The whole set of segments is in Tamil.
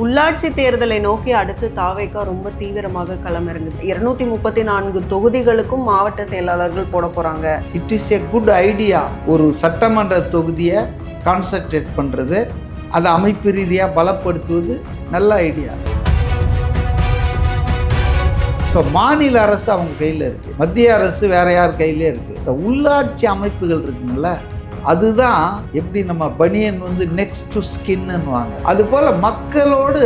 உள்ளாட்சி தேர்தலை நோக்கி அடுத்து தாவேகா ரொம்ப தீவிரமாக களமிறங்குது. 234 தொகுதிகளுக்கும் மாவட்ட செயலாளர்கள் போட போறாங்க. It is a good idea. ஒரு சட்டமன்ற தொகுதியை கான்சன்ட்ரேட் பண்ணுறது, அதை அமைப்பு ரீதியாக பலப்படுத்துவது நல்ல ஐடியா. இப்போ மாநில அரசு அவங்க கையில் இருக்குது, மத்திய அரசு வேற யார் கையிலே இருக்குது. இந்த உள்ளாட்சி அமைப்புகள் இருக்குங்கள, அதுதான் எப்படி நம்ம பனியன் நெக்ஸ்ட் டு ஸ்கின்னுவாங்க. அது போல் மக்களோடு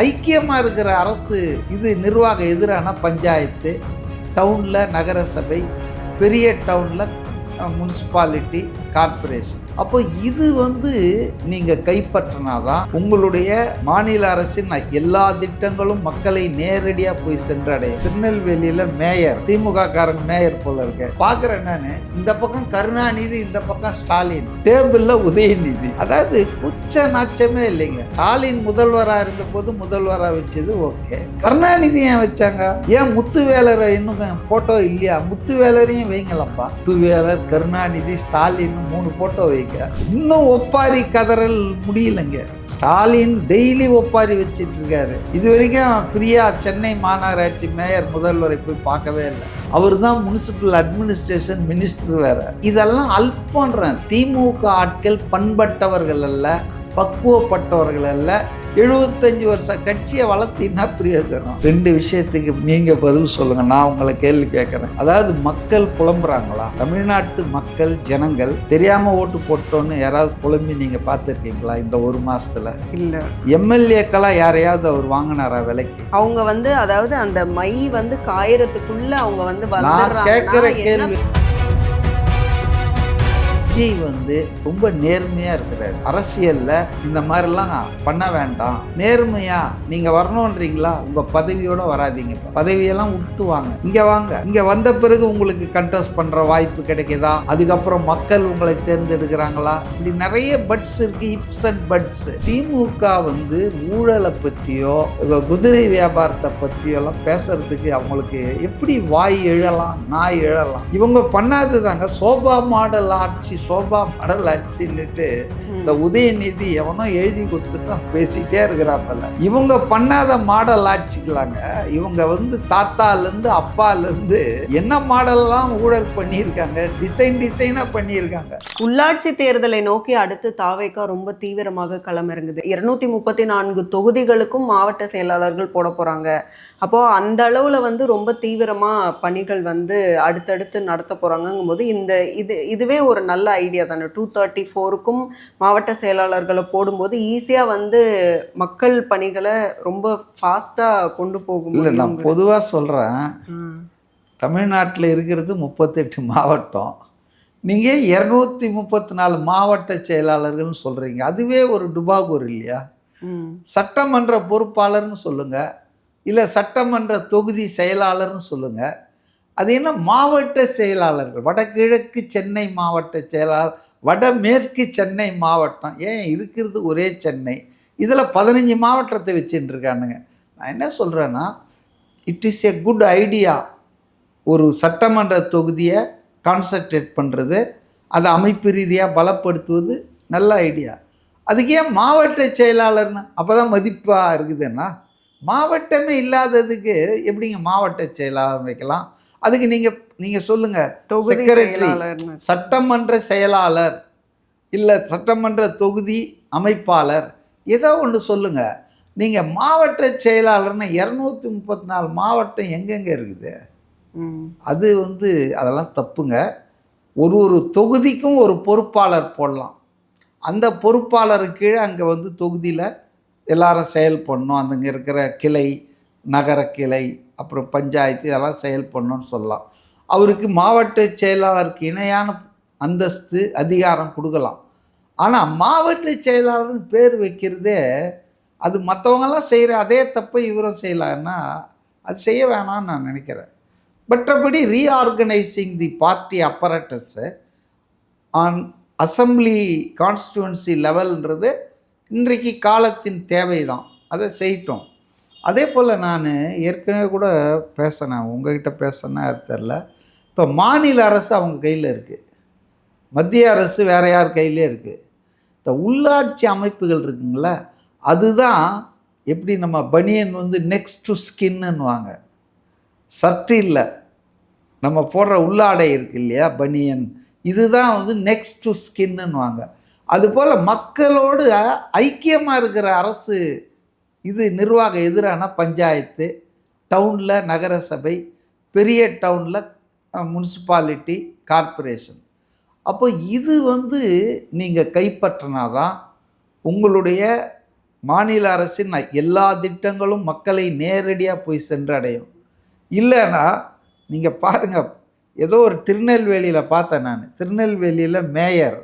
ஐக்கியமாக இருக்கிற அரசு. இது நிர்வாக எதிரான பஞ்சாயத்து, டவுனில் நகரசபை, பெரிய டவுனில் முனிசிபாலிட்டி, கார்பரேஷன். அப்போ இது நீங்கள் கைப்பற்றினாதான் உங்களுடைய மாநில அரசின் எல்லா திட்டங்களும் மக்களை நேரடியாக போய் சென்றடையும். திருநெல்வேலியில் மேயர், திமுக காரங்க மேயர் போல இருக்க பார்க்குறேன் நான். இந்த பக்கம் கருணாநிதி, இந்த பக்கம் ஸ்டாலின், டேபிளில் உதயநிதி. அதாவது குச்ச நாச்சமே இல்லைங்க. ஸ்டாலின் முதல்வராக இருந்த போது முதல்வராக வச்சது ஓகே, கருணாநிதி ஏன் வச்சாங்க? ஏன் முத்துவேலரை இன்னும் ஃபோட்டோ இல்லையா? முத்துவேலரையும் வைங்களப்பா. முத்துவேலர், கருணாநிதி, ஸ்டாலின் 3 ஃபோட்டோ வை. இன்னும் ஒப்பாரி கதறல் முடியலைங்க. ஸ்டாலின் டெய்லி ஒப்பாரி வச்சிட்டு இருக்காரு. இது வரைக்கும் பிரியா சென்னை மாநகராட்சி மேயர் முதல்வரை போய் பார்க்கவே இல்லை. அவர் தான் முனிசிபல் அட்மினிஸ்ட்ரேஷன் மினிஸ்டர் வேற. இதெல்லாம் அல்பன்றேன். திமுக ஆட்கள் பண்பட்டவர்கள் அல்ல, பக்குவப்பட்டவர்கள் அல்ல. 75 வருஷ கட்சியை வளர்த்தீங்கன்னா பிரயோஜனம். 2 விஷயத்துக்கு நீங்கள் பதில் சொல்லுங்கள், நான் உங்களை கேள்வி கேட்குறேன். அதாவது மக்கள் புலம்புறாங்களா? தமிழ்நாட்டு மக்கள், ஜனங்கள் தெரியாமல் ஓட்டு போட்டோன்னு யாராவது புலம்பி நீங்கள் பார்த்துருக்கீங்களா இந்த 1 மாதத்தில்? இல்லை. எம்எல்ஏக்கெல்லாம் யாரையாவது அவர் வாங்கினாரா விலைக்கு? அவங்க அதாவது அந்த மை காயறதுக்குள்ள அவங்க நான் கேட்குற கேள்வி, விஜய் ரொம்ப நேர்மையாக இருக்கிறார். அரசியலில் இந்த மாதிரிலாம் பண்ண வேண்டாம். நேர்மையாக நீங்கள் வரணுன்றீங்களா, உங்கள் பதவியோடு வராதிங்க. பதவியெல்லாம் விட்டு வாங்க, இங்கே வாங்க. இங்கே வந்த பிறகு உங்களுக்கு கண்டெஸ்ட் பண்ணுற வாய்ப்பு கிடைக்குதா? அதுக்கப்புறம் மக்கள் உங்களை தேர்ந்தெடுக்கிறாங்களா? இப்படி நிறைய பட்ஸ் இருக்குது, இப்ஸ் அண்ட் பட்ஸ். திமுக ஊழலை பற்றியோ குதிரை வியாபாரத்தை பற்றியோ எல்லாம் பேசுறதுக்கு அவங்களுக்கு எப்படி வாய் எழலாம், நாய் எழலாம்? இவங்க பண்ணாது தாங்க. சோபா மாடல் ஆட்சி, சோபா மாடல் ஆட்சின்னுட்டு இந்த உதயநிதி எவனோ எழுதி கொடுத்துட்டு பேசிட்டே இருக்கிறாப்பல்ல. இவங்க பண்ணாத மாடல் ஆட்சிக்கலாங்க. இவங்க தாத்தாலேருந்து அப்பாலேருந்து என்ன மாடல்லாம் ஊழல் பண்ணியிருக்காங்க, டிசைனாக பண்ணியிருக்காங்க. உள்ளாட்சி தேர்தலை நோக்கி அடுத்து தாவேகா ரொம்ப தீவிரமாக களமிறங்குது. 234 தொகுதிகளுக்கும் மாவட்ட செயலாளர்கள் போட போகிறாங்க. அப்போது அந்த அளவில் ரொம்ப தீவிரமாக பணிகள் அடுத்தடுத்து நடத்த போகிறாங்கங்கும் போது இதுவே ஒரு நல்ல ஐடியா தானே. 234க்கும் மாவட்ட செயலாளர்களை போடும்போது ஈஸியாக மக்கள் பணிகளை ரொம்ப ஃபாஸ்ட்டாக கொண்டு போகும். இல்லை, நான் பொதுவாக சொல்கிறேன். தமிழ்நாட்டில் இருக்கிறது 38 மாவட்டம். நீங்கள் 234 மாவட்ட செயலாளர்கள்னு சொல்கிறீங்க. அதுவே ஒரு டுபாகூர் இல்லையா? சட்டமன்ற பொறுப்பாளர்னு சொல்லுங்கள், இல்லை சட்டமன்ற தொகுதி செயலாளர்னு சொல்லுங்கள். அது என்ன மாவட்ட செயலாளர்கள்? வடகிழக்கு சென்னை மாவட்ட செயலாளர், வடமேற்கு சென்னை மாவட்டம். ஏன் இருக்கிறது ஒரே சென்னை, இதில் 15 மாவட்டத்தை வச்சுட்டு இருக்கானுங்க. நான் என்ன சொல்கிறேன்னா, it is a good idea. ஒரு சட்டமன்ற தொகுதியை கான்சன்ட்ரேட் பண்ணுறது, அதை அமைப்பு ரீதியாக பலப்படுத்துவது நல்ல ஐடியா. அதுக்கு ஏன் மாவட்ட செயலாளர்னு? அப்போ தான் மதிப்பாக இருக்குதுன்னா, மாவட்டமே இல்லாததுக்கு எப்படிங்க மாவட்ட செயலாளர் வைக்கலாம்? அதுக்கு நீங்கள் சொல்லுங்கள், செக்ரட்டரி, சட்டமன்ற செயலாளர், இல்லை சட்டமன்ற தொகுதி அமைப்பாளர், ஏதோ ஒன்று சொல்லுங்கள். நீங்கள் மாவட்ட செயலாளர்னா 234 மாவட்டம் எங்கெங்கே இருக்குது? அது அதெல்லாம் தப்புங்க. ஒரு தொகுதிக்கும் ஒரு பொறுப்பாளர் போடலாம். அந்த பொறுப்பாளருக்கு கீழே அங்கே தொகுதியில் எல்லாரும் செயல்படணும். அங்கே இருக்கிற கிளை, நகர கிளை, அப்புறம் பஞ்சாயத்து, இதெல்லாம் செயல்படணும்னு சொல்லலாம். அவருக்கு மாவட்ட செயலாளருக்கு இணையான அந்தஸ்து, அதிகாரம் கொடுக்கலாம். ஆனால் மாவட்ட செயலாளர்னு பேர் வைக்கிறதே, அது மற்றவங்கெல்லாம் செய்கிற அதே தப்பை இவரும் செய்யலான்னா அது செய்ய வேணாம்னு நான் நினைக்கிறேன். மற்றபடி reorganizing the party apparatus on assembly constituency லெவல்ன்றது இன்றைக்கு காலத்தின் தேவை தான். அதை செய்யட்டும். அதே போல் நான் ஏற்கனவே கூட பேசினேன், உங்ககிட்ட பேசினேன் தெரில. இப்போ மாநில அரசு அவங்க கையில் இருக்குது, மத்திய அரசு வேறு யார் கையிலே இருக்குது. இந்த உள்ளாட்சி அமைப்புகள் இருக்குங்கள, அதுதான் எப்படி நம்ம பனியன் வந்து நெக்ஸ்ட் டு ஸ்கின்னுவாங்க, சர்ட் இல்லை, நம்ம போடுற உள்ளாடை இருக்கு இல்லையா பனியன், இதுதான் வந்து நெக்ஸ்ட் டு ஸ்கின்னுவாங்க. அதுபோல் மக்களோடு ஐக்கியமாக இருக்கிற அரசு இது நிர்வாகம் எதிரான பஞ்சாயத்து, டவுனில் நகரசபை, பெரிய டவுனில் முனிசிபாலிட்டி, கார்ப்பரேஷன். அப்போ இது வந்து நீங்கள் கைப்பற்றினாதான் உங்களுடைய மாநில அரசின் எல்லா திட்டங்களும் மக்களை நேரடியாக போய் சென்றடையும். இல்லைன்னா நீங்கள் பாருங்கள், ஏதோ ஒரு திருநெல்வேலியில் பார்த்தேன் நான், திருநெல்வேலியில் மேயர்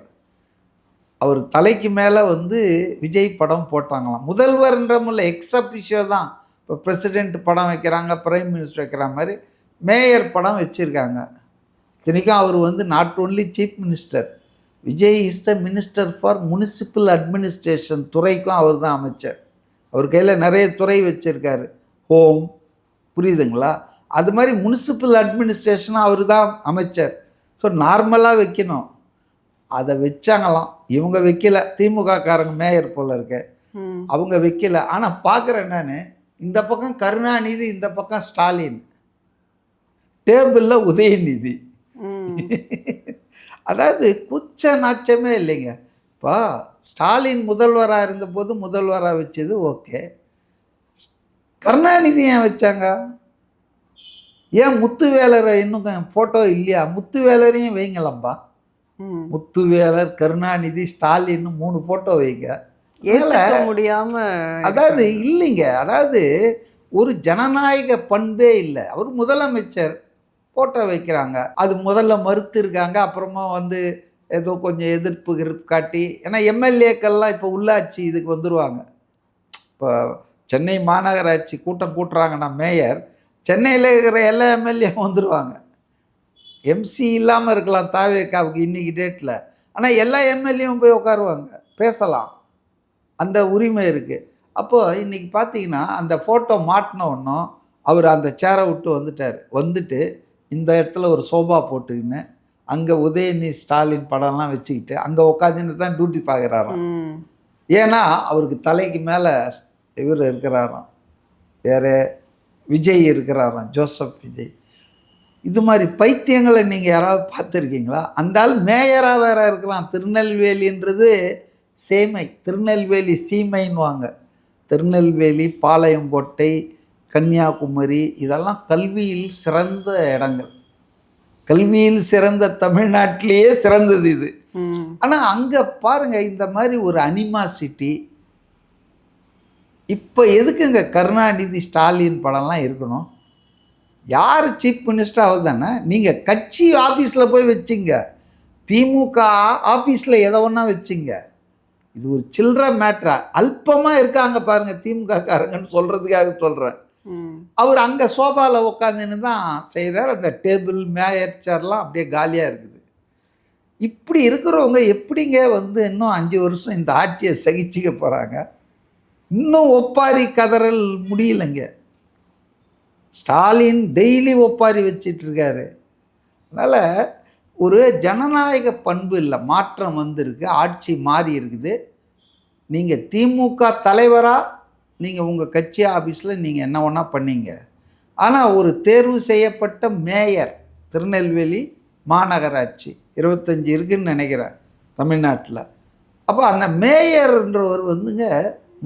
அவர் தலைக்கு மேலே வந்து விஜய் படம் போட்டாங்களாம். முதல்வர்ன்றமுள்ள எக்ஸபிஷியோ தான். இப்போ பிரசிடெண்ட் படம் வைக்கிறாங்க, பிரைம் மினிஸ்டர் வைக்கிற மாதிரி மேயர் படம் வச்சுருக்காங்க. இத்தனைக்கும் அவர் வந்து not only chief minister, Vijay is the minister for municipal administration, துறைக்கும் அவர் தான் அமைச்சர். அவர் கையில் நிறைய துறை வச்சுருக்காரு, ஹோம், புரியுதுங்களா? அது மாதிரி முனிசிபல் அட்மினிஸ்ட்ரேஷன் அவர் தான் அமைச்சர். ஸோ நார்மலாக வைக்கணும், அதை வச்சாங்களாம். இவங்க வைக்கல, திமுக காரங்க மேயர் போல இருக்க, அவங்க வைக்கல. ஆனால் பார்க்குறேன் நான், இந்த பக்கம் கருணாநிதி, இந்த பக்கம் ஸ்டாலின், டேபிளில் உதயநிதி. அதாவது குச்ச நாச்சமே இல்லைங்க. இப்போ ஸ்டாலின் முதல்வராக இருந்தபோது முதல்வராக வச்சது ஓகே, கருணாநிதி ஏன் வச்சாங்க? ஏன் முத்துவேலரை இன்னும் ஃபோட்டோ இல்லையா? முத்துவேலரையும் வைங்களப்பா, முத்துவேலர், கருணாநிதி, ஸ்டாலின் 3 ஃபோட்டோ வைங்க. முடியாம அதாவது இல்லைங்க, அதாவது ஒரு ஜனநாயக பண்பே இல்லை. அவர் முதலமைச்சர், ஃபோட்டோ வைக்கிறாங்க, அது முதல்ல மறுத்துருக்காங்க, அப்புறமா வந்து ஏதோ கொஞ்சம் எதிர்ப்பு காட்டி, ஏன்னா எம்எல்ஏக்கள்லாம் இப்போ உள்ளாட்சி இதுக்கு வந்துடுவாங்க. இப்போ சென்னை மாநகராட்சி கூட்டம் கூட்டுறாங்கன்னா மேயர், சென்னையில் இருக்கிற எல்லா எம்எல்ஏ வந்துடுவாங்க. எம்சி இல்லாமல் இருக்கலாம் தாவேக்காவுக்கு இன்றைக்கி டேட்டில், ஆனால் எல்லா எம்எல்ஏவும் போய் உட்காருவாங்க, பேசலாம், அந்த உரிமை இருக்குது. அப்போது இன்றைக்கி பார்த்தீங்கன்னா அந்த ஃபோட்டோ மாட்டின ஒன்றும் அவர் அந்த சேரை விட்டு வந்துட்டு இந்த இடத்துல ஒரு சோபா போட்டுக்கின்னு அங்கே உதயநிதி, ஸ்டாலின் படம்லாம் வச்சுக்கிட்டு அங்கே உட்காந்துன்னு தான் டியூட்டி பார்க்குறாராம். ஏன்னா அவருக்கு தலைக்கு மேலே இவர் இருக்கிறாராம், வேறு விஜய் இருக்கிறாராம், ஜோசப் விஜய். இது மாதிரி பைத்தியங்களை நீங்கள் யாராவது பார்த்துருக்கீங்களா? அந்த ஆள் மேயராக வேற இருக்கலாம். திருநெல்வேலின்றது சேமை, திருநெல்வேலி சீமைன்னுவாங்க. திருநெல்வேலி, பாளையங்கோட்டை, கன்னியாகுமரி, இதெல்லாம் கல்வியில் சிறந்த இடங்கள், கல்வியில் சிறந்த தமிழ்நாட்டிலேயே சிறந்தது இது. ஆனால் அங்கே பாருங்கள் இந்த மாதிரி ஒரு அனிமாசிட்டி. இப்போ எதுக்குங்க கருணாநிதி, ஸ்டாலின் படம்லாம் இருக்கணும்? யார் சீஃப் மினிஸ்டர் அவர் தானே. நீங்கள் கட்சி ஆஃபீஸில் போய் வச்சிங்க, திமுக ஆஃபீஸில் எதை ஒன்றா வச்சிங்க. இது ஒரு சில்லற மேட்ரா. அல்பமாக இருக்காங்க பாருங்கள் திமுக காரங்கன்னு சொல்கிறதுக்காக சொல்கிறேன். அவர் அங்கே சோபாவில் உட்காந்துன்னு தான் செய்கிறார். அந்த டேபிள், மேயர் சேர்லாம் அப்படியே காலியாக இருக்குது. இப்படி இருக்கிறவங்க எப்படிங்க வந்து இன்னும் 5 வருஷம் இந்த ஆட்சியை சகிச்சிக்க போகிறாங்க? இன்னும் ஒப்பாரி கதறல் முடியலைங்க. ஸ்டாலின் டெய்லி ஒப்பாரி வச்சிட்ருக்காரு. அதனால் ஒரு ஜனநாயக பண்பு இல்லை, மாற்றம் வந்திருக்கு, ஆட்சி மாறி இருக்குது. நீங்கள் திமுக தலைவராக நீங்கள் உங்கள் கட்சி ஆஃபீஸில் நீங்கள் என்ன ஒன்றா பண்ணீங்க. ஆனால் ஒரு தேர்வு செய்யப்பட்ட மேயர், திருநெல்வேலி மாநகராட்சி 25 இருக்குதுன்னு நினைக்கிறேன் தமிழ்நாட்டில். அப்போ அந்த மேயர்ன்றவர் வந்துங்க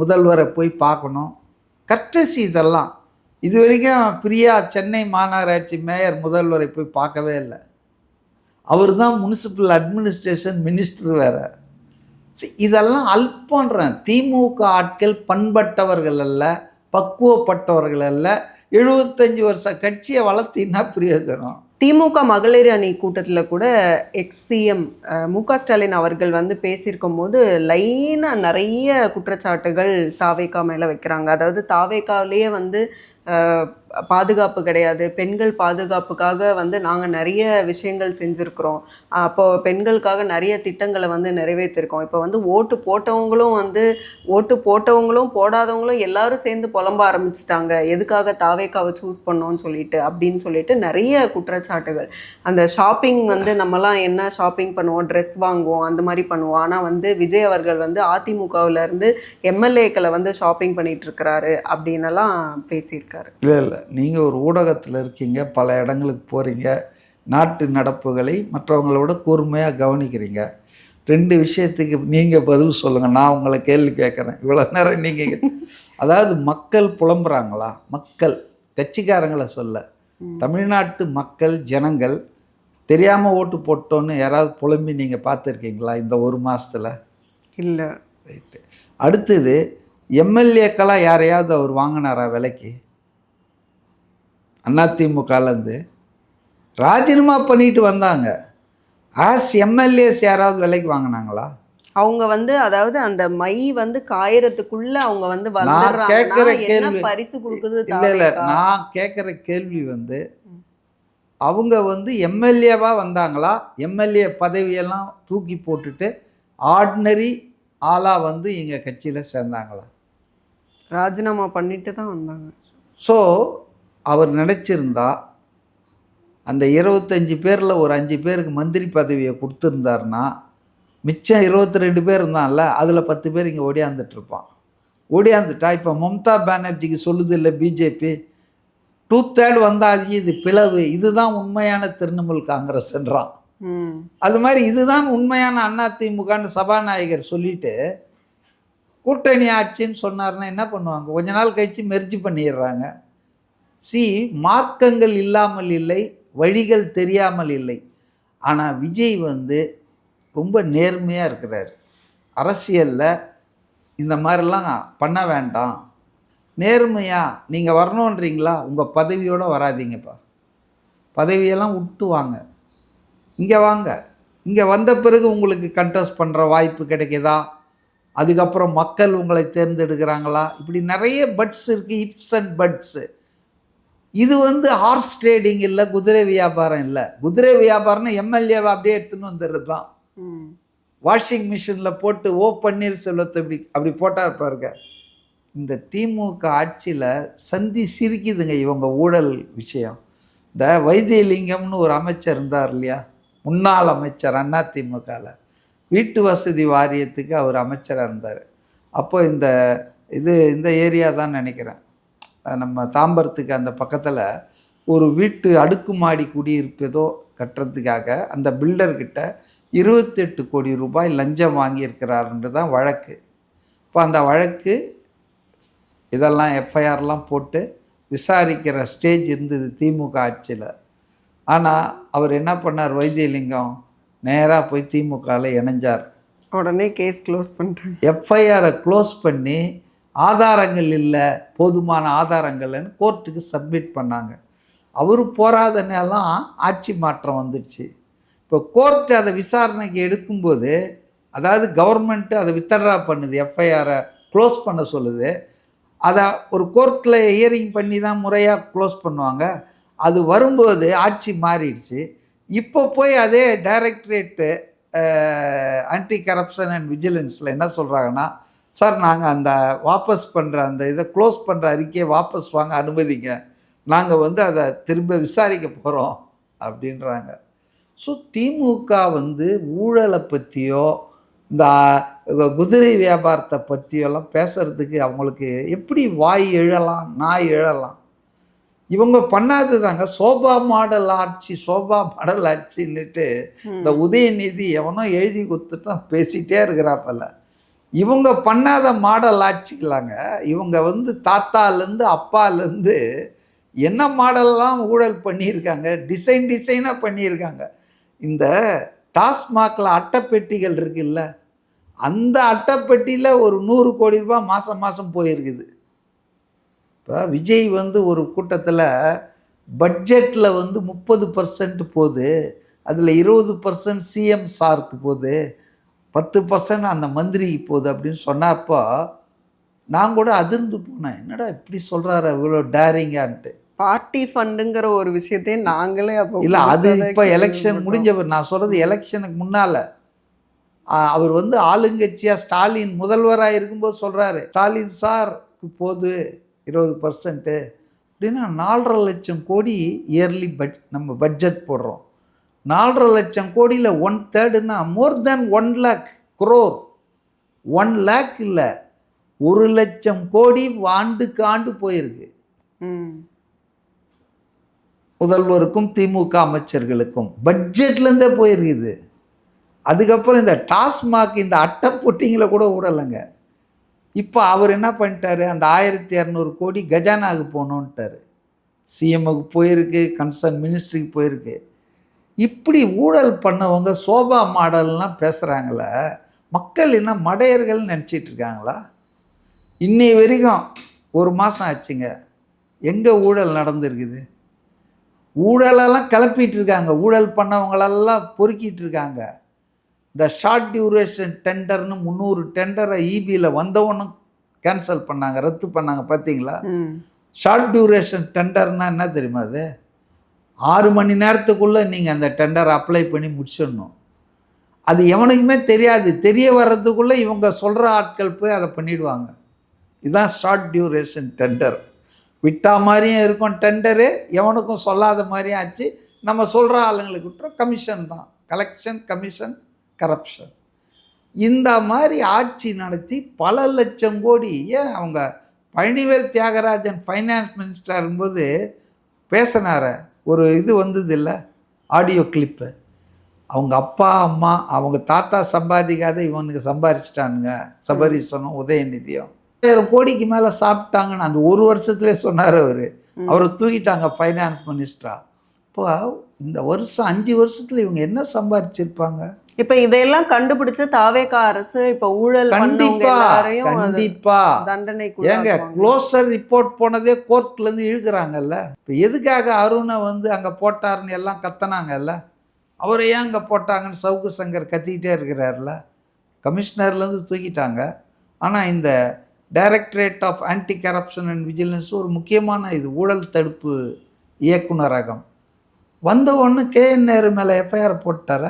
முதல்வரை போய் பார்க்கணும், கர்டசி இதெல்லாம். இது வரைக்கும் பிரியா சென்னை மாநகராட்சி மேயர் முதல்வரை போய் பார்க்கவே இல்லை. அவர் தான் முனிசிபல் அட்மினிஸ்ட்ரேஷன் மினிஸ்டர் வேறு. இதெல்லாம் அல்பன்றேன். திமுக ஆட்கள் பண்பட்டவர்கள் அல்ல, பக்குவப்பட்டவர்கள் அல்ல. 75 வருஷ கட்சியை வளர்த்தின்னா பிரயோஜனம். திமுக மகளிர் அணி கூட்டத்தில் கூட எக்ஸ்-சிஎம் மு.க. ஸ்டாலின் அவர்கள் வந்து பேசியிருக்கும் போது லைனாக நிறைய குற்றச்சாட்டுகள் தாவேகா மேலே வைக்கிறாங்க. அதாவது தாவேகாவிலேயே வந்து பாதுகாப்பு கிடையாது, பெண்கள் பாதுகாப்புக்காக வந்து நாங்கள் நிறைய விஷயங்கள் செஞ்சுருக்கிறோம், அப்போ பெண்களுக்காக நிறைய திட்டங்களை வந்து நிறைவேற்றிருக்கோம். இப்போ வந்து ஓட்டு போட்டவங்களும் போடாதவங்களும் எல்லாரும் சேர்ந்து புலம்ப ஆரம்பிச்சிட்டாங்க, எதுக்காக தாவேக்காவை சூஸ் பண்ணோன்னு சொல்லிட்டு அப்படின்னு சொல்லிட்டு நிறைய குற்றச்சாட்டுகள். அந்த ஷாப்பிங் வந்து நம்மலாம் என்ன ஷாப்பிங் பண்ணுவோம், ட்ரெஸ் வாங்குவோம், அந்த மாதிரி பண்ணுவோம். ஆனால் வந்து விஜய் அவர்கள் வந்து அதிமுகவிலேருந்து எம்எல்ஏக்களை வந்து ஷாப்பிங் பண்ணிட்டு இருக்கிறாரு அப்படின்னலாம் பேசியிருக்காரு. இல்லை நீங்கள் ஒரு ஊடகத்தில் இருக்கீங்க, பல இடங்களுக்கு போகிறீங்க, நாட்டு நடப்புகளை மற்றவங்களோட கூர்மையாக கவனிக்கிறீங்க. 2 விஷயத்துக்கு நீங்கள் பதில் சொல்லுங்கள், நான் உங்களை கேள்வி கேட்குறேன். இவ்வளோ நேரம் நீங்கள் அதாவது மக்கள் புலம்புறாங்களா? மக்கள், கட்சிக்காரங்களை சொல்ல, தமிழ்நாட்டு மக்கள், ஜனங்கள் தெரியாமல் ஓட்டு போட்டோன்னு யாராவது புலம்பி நீங்கள் பார்த்துருக்கீங்களா இந்த 1 மாதத்தில்? இல்லை. ரைட்டு. அடுத்தது, எம்எல்ஏக்களாக யாரையாவது அவர் வாங்கினாரா விலைக்கு? அதிமுகலேருந்து ராஜினாமா பண்ணிட்டு வந்தாங்க. ஆஸ் எம்எல்ஏஸ் யாராவது விலைக்கு வாங்கினாங்களா? அவங்க வந்து அதாவது அந்த மை வந்து காயறதுக்குள்ள அவங்க வந்து நான் கேட்குற கேள்வி பரிசு கொடுக்குறது இல்லை, நான் கேட்குற கேள்வி வந்து அவங்க வந்து எம்எல்ஏவாக வந்தாங்களா, எம்எல்ஏ பதவியெல்லாம் தூக்கி போட்டுட்டு ஆர்டினரி ஆளாக வந்து எங்கள் கட்சியில் சேர்ந்தாங்களா? ராஜினாமா பண்ணிட்டு தான் வந்தாங்க. ஸோ அவர் நினச்சிருந்தா அந்த 25 பேரில் ஒரு 5 பேருக்கு மந்திரி பதவியை கொடுத்துருந்தாருன்னா மிச்சம் 22 பேர் இருந்தான்ல, அதில் 10 பேர் இங்கே ஓடியாந்துட்டுருப்பான். ஓடியாந்துட்டா இப்போ மம்தா பானர்ஜிக்கு சொல்லுது இல்லை பிஜேபி, 2/3 வந்தாது, இது பிளவு, இதுதான் உண்மையான திரிணாமுல் காங்கிரஸ்ன்றான். அது மாதிரி இதுதான் உண்மையான அதிமுகன்னு சபாநாயகர் சொல்லிட்டு கூட்டணி ஆட்சின்னு சொன்னார்னா என்ன பண்ணுவாங்க? கொஞ்ச நாள் கழித்து மெர்ஜி பண்ணிடுறாங்க. மார்க்கங்கள் இல்லாமல் இல்லை, வழிகள் தெரியாமல் இல்லை. ஆனால் விஜய் வந்து ரொம்ப நேர்மையாக இருக்கிறார். அரசியலில் இந்த மாதிரிலாம் பண்ண வேண்டாம், நேர்மையாக நீங்கள் வரணுன்றீங்களா, உங்கள் பதவியோடு வராதிங்கப்பா, பதவியெல்லாம் விட்டு வாங்க, இங்கே வாங்க, இங்கே வந்த பிறகு உங்களுக்கு கண்டெஸ்ட் பண்ணுற வாய்ப்பு கிடைக்குதா, அதுக்கப்புறம் மக்கள் உங்களை தேர்ந்தெடுக்கிறாங்களா, இப்படி நிறைய பட்ஸ் இருக்குது, இப்ஸ் அண்ட் பட்ஸு. இது வந்து ஹார்ஸ் ட்ரேடிங் இல்லை, குதிரை வியாபாரம் இல்லை. குதிரை வியாபாரம்னா எம்எல்ஏவை அப்படியே எடுத்துன்னு வந்துடுறது தான். வாஷிங் மிஷினில் போட்டு பன்னீர்செல்வத்தை அப்படி போட்டால் பாருங்க. இந்த திமுக ஆட்சியில் சந்தி சிரிக்குதுங்க இவங்க ஊழல் விஷயம். இந்த வைத்தியலிங்கம்னு ஒரு அமைச்சர் இருந்தார் இல்லையா, முன்னாள் அமைச்சர் அதிமுகவில், வீட்டு வசதி வாரியத்துக்கு அவர் அமைச்சராக இருந்தார். அப்போ இந்த ஏரியா தான் நினைக்கிறேன், நம்ம தாம்பரத்துக்கு அந்த பக்கத்தில் ஒரு வீட்டு அடுக்குமாடி குடியிருப்பு ஏதோ கட்டுறதுக்காக அந்த பில்டர்கிட்ட 28 கோடி ரூபாய் லஞ்சம் வாங்கியிருக்கிறாருன்று தான் வழக்கு. இப்போ அந்த வழக்கு இதெல்லாம் எஃப்ஐஆர்லாம் போட்டு விசாரிக்கிற ஸ்டேஜ் இருந்தது திமுக ஆட்சியில். ஆனால் அவர் என்ன பண்ணார், வைத்தியலிங்கம் நேராக போய் திமுகவில் இணைஞ்சார். உடனே கேஸ் க்ளோஸ் பண்ணுறாங்க. எஃப்ஐஆரை க்ளோஸ் பண்ணி ஆதாரங்கள் இல்லை, போதுமான ஆதாரங்கள்னு கோர்ட்டுக்கு சப்மிட் பண்ணாங்க. அவர் போராதனெல்லாம் ஆட்சி மாற்றம் வந்துடுச்சு. இப்போ கோர்ட்டு அதை விசாரணைக்கு எடுக்கும்போது, அதாவது கவர்மெண்ட்டு அதை வித்ட்ரா பண்ணுது, எஃப்ஐஆரை க்ளோஸ் பண்ண சொல்லுது. அதை ஒரு கோர்ட்டில் ஹியரிங் பண்ணி தான் முறையாக க்ளோஸ் பண்ணுவாங்க. அது வரும்போது ஆட்சி மாறிடுச்சு. இப்போ போய் அதே டைரக்டரேட்டு ஆன்டி கரப்ஷன் அண்ட் விஜிலன்ஸில் என்ன சொல்கிறாங்கன்னா, சார் நாங்கள் அந்த வாபஸ் பண்ணுற அந்த இதை க்ளோஸ் பண்ணுற அறிக்கையை வாபஸ் வாங்க அனுமதிங்க, நாங்கள் வந்து அதை திரும்ப விசாரிக்க போகிறோம் அப்படின்றாங்க. ஸோ திமுக வந்து ஊழலை பற்றியோ இந்த குதிரை வியாபாரத்தை பற்றியெல்லாம் பேசுகிறதுக்கு அவங்களுக்கு எப்படி வாய் எழலாம், நாய் எழலாம்? இவங்க பண்ணாது தாங்க சோபா மாடல் ஆட்சின்னுட்டு இந்த உதயநிதி எவனோ எழுதி கொடுத்துட்டு தான் பேசிகிட்டே இருக்கிறாப்பல்ல. இவங்க பண்ணாத மாடல் ஆட்சிக்கலாங்க. இவங்க வந்து தாத்தாலேருந்து அப்பாலேருந்து என்ன மாடல்லாம் ஊழல் பண்ணியிருக்காங்க, டிசைனாக பண்ணியிருக்காங்க. இந்த டாஸ்மாகில் அட்டைப்பெட்டிகள் இருக்குல்ல, அந்த அட்டைப்பெட்டியில் ஒரு 100 கோடி ரூபாய் மாதம் போயிருக்குது. இப்போ விஜய் வந்து ஒரு கூட்டத்தில் பட்ஜெட்டில் வந்து 30% போகுது, அதில் 20% சிஎம் சாருக்கு போகுது, 10% அந்த மந்திரிக்கு போகுது அப்படின்னு சொன்னப்போ நான் கூட அதிர்ந்து போனேன், என்னடா இப்படி சொல்கிறாரு இவ்வளோ டேரிங்கான்ட்டு. பார்ட்டி ஃபண்டுங்கிற ஒரு விஷயத்தையே நாங்களே அப்போ இல்லை, அது புதுசாதான் இப்போ எலெக்ஷன் கேள்விப்பட்டோம். முடிஞ்சவர், நான் சொல்கிறது எலெக்ஷனுக்கு முன்னால். அவர் வந்து ஆளுங்கட்சியாக ஸ்டாலின் முதல்வராக இருக்கும்போது சொல்கிறாரு, ஸ்டாலின் சார்க்கு போது 20% அப்படின்னா 4.5 லட்சம் கோடி இயர்லி நம்ம பட்ஜெட் போடுறோம். 4.5 லட்சம் கோடியில் 1/3ன்னா மோர் தேன் 1 lakh crore. 1 lakh இல்லை, 1 லட்சம் கோடி ஆண்டுக்கு ஆண்டு போயிருக்கு முதல்வருக்கும் திமுக அமைச்சர்களுக்கும் பட்ஜெட்லேருந்தே போயிருக்குது. அதுக்கப்புறம் இந்த டாஸ்மாக் இந்த அட்டை போட்டிங்களை கூட விடலைங்க. இப்போ அவர் என்ன பண்ணிட்டாரு, அந்த 1200 கோடி கஜானாவுக்கு போகணுன்ட்டார். சிஎம்முக்கு போயிருக்கு, கன்சர்ன் மினிஸ்ட்ரிக்கு போயிருக்கு. இப்படி ஊழல் பண்ணவங்க சோபா மாடல்லாம் பேசுகிறாங்களே, மக்கள் என்ன மடையர்கள்னு நினச்சிட்டு இருக்காங்களா? இன்னை வரைக்கும் 1 மாதம் ஆச்சுங்க, எங்கே ஊழல் நடந்திருக்குது? ஊழலெல்லாம் கிளப்பிட்டு இருக்காங்க, ஊழல் பண்ணவங்களெல்லாம் பொறுக்கிட்டு இருக்காங்க. இந்த ஷார்ட் டியூரேஷன் டெண்டர்னு 300 டெண்டரை இபியில் வந்தவனும் கேன்சல் பண்ணாங்க, ரத்து பண்ணாங்க. பார்த்தீங்களா? ஷார்ட் டியூரேஷன் டெண்டர்னால் என்ன தெரியுமா? அது 6 மணி நேரத்துக்குள்ளே நீங்கள் அந்த டெண்டர் அப்ளை பண்ணி முடிச்சிடணும். அது எவனுக்குமே தெரியாது, தெரிய வர்றதுக்குள்ளே இவங்க சொல்கிற ஆட்கள் போய் அதை பண்ணிவிடுவாங்க. இதுதான் ஷார்ட் டியூரேஷன் டெண்டர். விட்டா மாதிரியும் இருக்கும் டெண்டரு, எவனுக்கும் சொல்லாத மாதிரியும் ஆச்சு. நம்ம சொல்கிற ஆளுங்களுக்கு விட்டுறோம், கமிஷன் தான், கலெக்ஷன் கமிஷன் கரப்ஷன். இந்த மாதிரி ஆட்சி நடத்தி பல லட்சம் கோடி. ஏன் அவங்க பழனிவேல் தியாகராஜன் ஃபைனான்ஸ் மினிஸ்டராக இருக்கும்போது பேசினார ஒரு இது வந்தது இல்லை, ஆடியோ கிளிப்பு. அவங்க அப்பா அம்மா அவங்க தாத்தா சம்பாதிக்காத இவனுக்கு சம்பாதிச்சிட்டானுங்க, சபரீசனும் உதயநிதியும் 1000 கோடிக்கு மேலே சாப்பிட்டாங்கன்னு அந்த ஒரு வருஷத்துலேயே சொன்னார் அவர். அவரை தூக்கிட்டாங்க ஃபைனான்ஸ் மினிஸ்டரா. இப்போ இந்த வருஷம் 5 வருஷத்தில் இவங்க என்ன சம்பாதிச்சிருப்பாங்க? இப்ப இதையெல்லாம் கண்டுபிடிச்ச தாவேகா அரசு இப்ப ஊழல் பண்ணவங்க எல்லாரையும் கண்டிப்பா தண்டனை ஏங்க க்ளோசர் ரிப்போர்ட் போனதே கோர்ட்ல இருந்து இழுக்கிறாங்கல்ல. இப்போ எதுக்காக அருணை வந்து அங்க போட்டாருன்னு எல்லாம் கத்தனாங்கல்ல, அவரை ஏன் அங்கே போட்டாங்கன்னு சவுக்கு சங்கர் கத்திக்கிட்டே இருக்கிறார்ல. கமிஷனர்லேருந்து தூக்கிட்டாங்க. ஆனால் இந்த directorate of anti corruption and vigilance ஒரு முக்கியமான இது ஊழல் தடுப்பு இயக்குநரகம் வந்த ஒன்று கேஎன் நேரு மேலே எஃப்ஐஆர் போட்டார.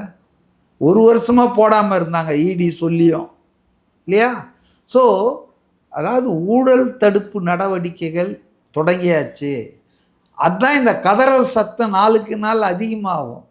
1 வருஷமாக போடாமல் இருந்தாங்க, இடி சொல்லியும் இல்லையா? ஸோ அதாவது ஊழல் தடுப்பு நடவடிக்கைகள் தொடங்கியாச்சு. அதுதான் இந்த கதறல் சத்தம் நாளுக்கு நாள் அதிகமாகும்.